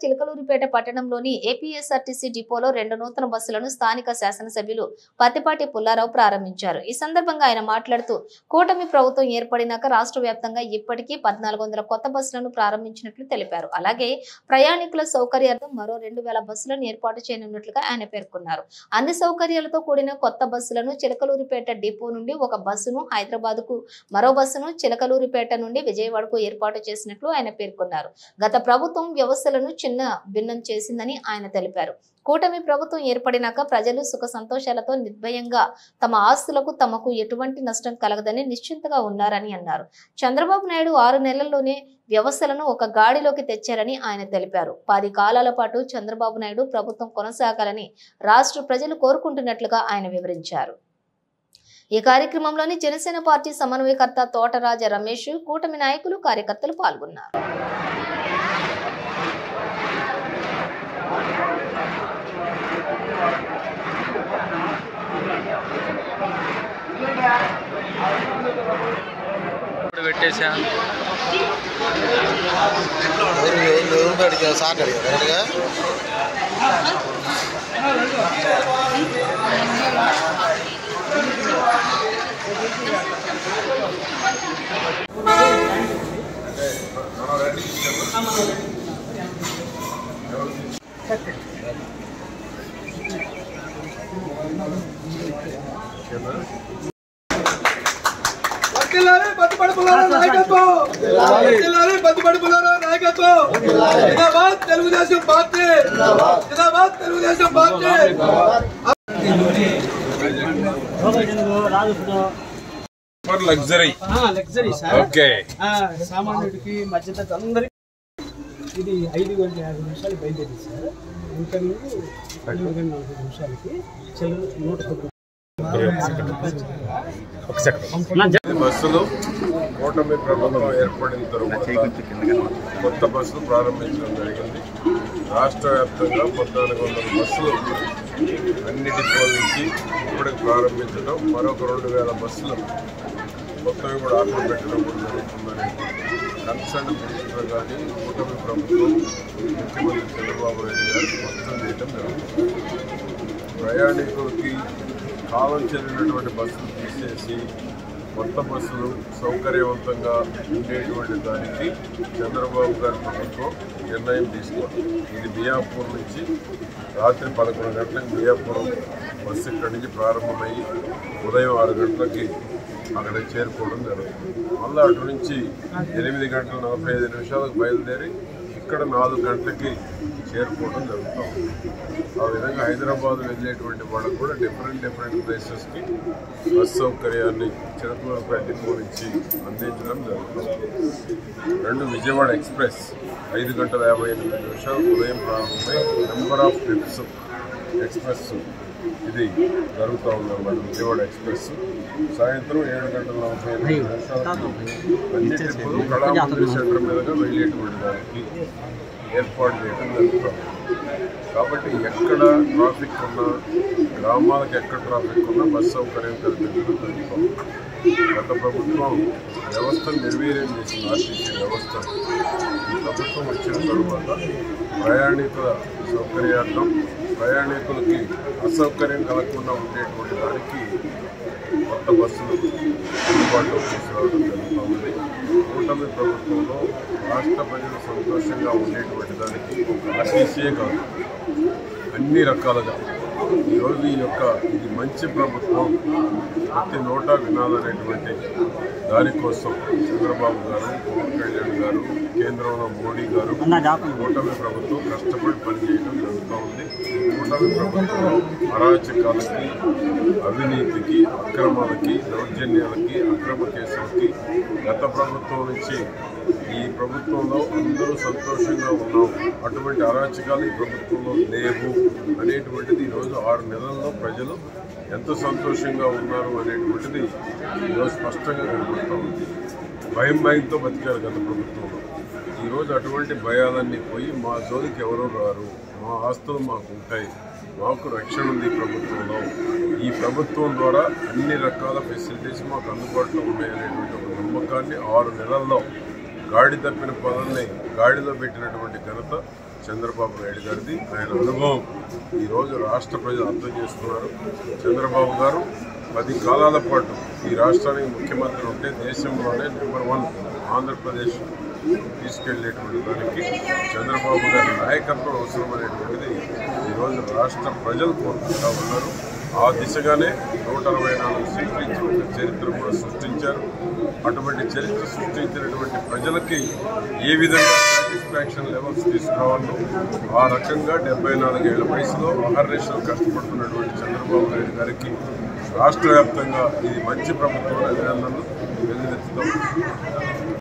చిలకలూరిపేట పట్టణంలోని ఏపీఎస్ఆర్టీసీ డిపోలో 2 నూతన బస్సులను స్థానిక శాసనసభ్యులు పత్తిపాటి పుల్లారావు ప్రారంభించారు. ఈ సందర్భంగా ఆయన మాట్లాడుతూ కూటమి ప్రభుత్వం ఏర్పడినాక రాష్ట్ర వ్యాప్తంగా ఇప్పటికీ 1400 కొత్త బస్సులను ప్రారంభించినట్లు తెలిపారు. అలాగే ప్రయాణికుల సౌకర్యార్థం మరో 2000 బస్సులను ఏర్పాటు చేయనున్నట్లుగా ఆయన పేర్కొన్నారు. అన్ని సౌకర్యాలతో కూడిన కొత్త బస్సులను చిలకలూరిపేట డిపో నుండి ఒక బస్సును హైదరాబాద్ కు, మరో బస్సును చిలకలూరిపేట నుండి విజయవాడకు ఏర్పాటు చేసినట్లు ఆయన పేర్కొన్నారు. గత ప్రభుత్వం వ్యవస్థలను చిన్న భిన్నం చేసిందని ఆయన తెలిపారు. కూటమి ప్రభుత్వం ఏర్పడినాక ప్రజలు సుఖ సంతోషాలతో నిర్భయంగా తమ ఆస్తులకు తమకు ఎటువంటి నష్టం కలగదని నిశ్చింతగా ఉన్నారని అన్నారు. చంద్రబాబు నాయుడు 6 నెలల్లోనే వ్యవస్థలను ఒక గాడిలోకి తెచ్చారని ఆయన తెలిపారు. 10 కాలాల పాటు చంద్రబాబు నాయుడు ప్రభుత్వం కొనసాగాలని రాష్ట్ర ప్రజలు కోరుకుంటున్నట్లుగా ఆయన వివరించారు. ఈ కార్యక్రమంలోని జనసేన పార్టీ సమన్వయకర్త తోటరాజ రమేష్, కూటమి నాయకులు, కార్యకర్తలు పాల్గొన్నారు. లగ్జరీ ఓకే సామాన్యుడికి మధ్యతరగతి అందరికి ఇది 5:50 నిమిషాలు బయలుదేరి సార్. ఇంటర్వ్యూ 5:40 నిమిషాలకి బస్సులు కూటమి ప్రభుత్వం ఏర్పడిన తర్వాత కొత్త బస్సులు ప్రారంభించడం జరిగింది. రాష్ట్ర వ్యాప్తంగా 1400 బస్సులు అన్ని డిపోల నుంచి ఇప్పటికి ప్రారంభించడం, మరొక 2000 బస్సులు కొత్తవి కూడా ఆర్డర్ పెట్టడం కూడా జరుగుతుందని కన్సర్న్ మినిస్టర్ కానీ కూటమి ప్రభుత్వం ముఖ్యమంత్రి చంద్రబాబు నాయుడు గారు స్పష్టం చేయడం జరుగుతుంది. ప్రయాణికులకి కాలం చెందినటువంటి బస్సులు తీసేసి కొత్త బస్సులు సౌకర్యవంతంగా ఉండేటువంటి దానికి చంద్రబాబు గారి ప్రభుత్వం నిర్ణయం తీసుకోవాలి. ఇది మియాపూర్ నుంచి రాత్రి 11 గంటలకు మియాపూర్ బస్సు ఇక్కడి నుంచి ప్రారంభమయ్యి ఉదయం 6 గంటలకి అక్కడ చేరుకోవడం జరుగుతుంది. మళ్ళీ అటు నుంచి 8:45 బయలుదేరి ఇక్కడ 4 గంటలకి చేరుకోవడం జరుగుతుంది. ఆ విధంగా హైదరాబాద్ వెళ్ళేటువంటి వాళ్ళకు కూడా డిఫరెంట్ ప్లేసెస్కి బస్ సౌకర్యాన్ని చిలకలూరిపేట డిపో నుంచి అందించడం జరుగుతుంది. 2 విజయవాడ ఎక్స్ప్రెస్ 5:58 ఉదయం ప్రారంభమై నెంబర్ ఆఫ్ ట్రిప్స్ ఎక్స్ప్రెస్ ఇది జరుగుతూ ఉందన్నమాట. విజయవాడ ఎక్స్ప్రెస్ సాయంత్రం 7:45 అన్ని ట్రిప్పులు కళామందిర్ సెంటర్ మీదుగా వెళ్ళేటువంటి దానికి ఏర్పాటు చేయడం జరుగుతుంది. కాబట్టి ఎక్కడ ట్రాఫిక్ ఉన్నా, గ్రామాలకు ఎక్కడ ట్రాఫిక్ ఉన్నా బస్ సౌకర్యం కల్పించడం జరుగుతుంది. గత ప్రభుత్వం వ్యవస్థను నిర్వీర్యం చేసిన ఆర్టీసీ వ్యవస్థ ఈ ప్రభుత్వం వచ్చిన తరువాత ప్రయాణికుల సౌకర్యార్థం, ప్రయాణికులకి అసౌకర్యం కలగకుండా ఉండేటువంటి దానికి కొత్త బస్సులు అందుబాటులోకి తీసుకురావడం జరుగుతుంది. కూటమి ప్రభుత్వంలో రాష్ట్ర ప్రజలు సంతోషంగా ఉండేటువంటి దానికి ఆర్టీసీయే కాదు, అన్ని రకాలుగా ఈరోజు ఇది మంచి ప్రభుత్వం, ప్రతి నోటా వినాలనేటువంటి దానికోసం చంద్రబాబు గారు, పవన్ కళ్యాణ్ గారు, కేంద్రంలో మోడీ గారు, కూటమి ప్రభుత్వం కష్టపడి పనిచేయడం జరుగుతూ ఉంది. కూటమి ప్రభుత్వంలో అరాచకాలకి, అవినీతికి, అక్రమాలకి, దౌర్జన్యాలకి, అక్రమ కేసులకి గత ప్రభుత్వం నుంచి ఈ ప్రభుత్వంలో అందరూ సంతోషంగా ఉన్నాం, అటువంటి అరాచకాలు ఈ ప్రభుత్వంలో లేవు అనేటువంటిది ఈరోజు 6 నెలల్లో ప్రజలు ఎంత సంతోషంగా ఉన్నారు అనేటువంటిది ఈరోజు స్పష్టంగా కనబడుతూ ఉంది. భయంతో బతికారు గత ప్రభుత్వంలో. ఈరోజు అటువంటి భయాలన్నీ పోయి మా జోలికి ఎవరో రారు, మా ఆస్తులు మాకు ఉంటాయి, మాకు రక్షణ ఉంది ప్రభుత్వంలో, ఈ ప్రభుత్వం ద్వారా అన్ని రకాల ఫెసిలిటీస్ మాకు అందుబాటులో ఉన్నాయనేటువంటి ఒక నమ్మకాన్ని 6 నెలల్లో గాడి తప్పిన పనుల్ని గాడిలో పెట్టినటువంటి ఘనత చంద్రబాబు నాయుడు గారిది. ఆయన అనుభవం ఈరోజు రాష్ట్ర ప్రజలు అర్థం చేస్తున్నారు. చంద్రబాబు గారు 10 కాలాల పాటు ఈ రాష్ట్రానికి ముఖ్యమంత్రి ఉంటే దేశంలోనే నెంబర్ 1 ఆంధ్రప్రదేశ్ తీసుకెళ్లేటువంటి దానికి చంద్రబాబు గారి నాయకత్వం అవసరమనేటువంటిది ఈరోజు రాష్ట్ర ప్రజలు కోరుకుంటా ఉన్నారు. ఆ దిశగానే 164 సీట్లు ఇచ్చి ఒక చరిత్ర కూడా సృష్టించారు. అటువంటి చరిత్ర సృష్టించినటువంటి ప్రజలకి ఏ విధంగా సాటిస్ఫాక్షన్ లెవెల్స్ తీసుకురావాలో ఆ రకంగా 74 ఏళ్ల వయసులో అహర్నిశలు కష్టపడుతున్నటువంటి చంద్రబాబు నాయుడు గారికి రాష్ట్ర వ్యాప్తంగా ఇది మంచి ప్రభుత్వం అభినందనలు వెల్లువెత్తుతాం.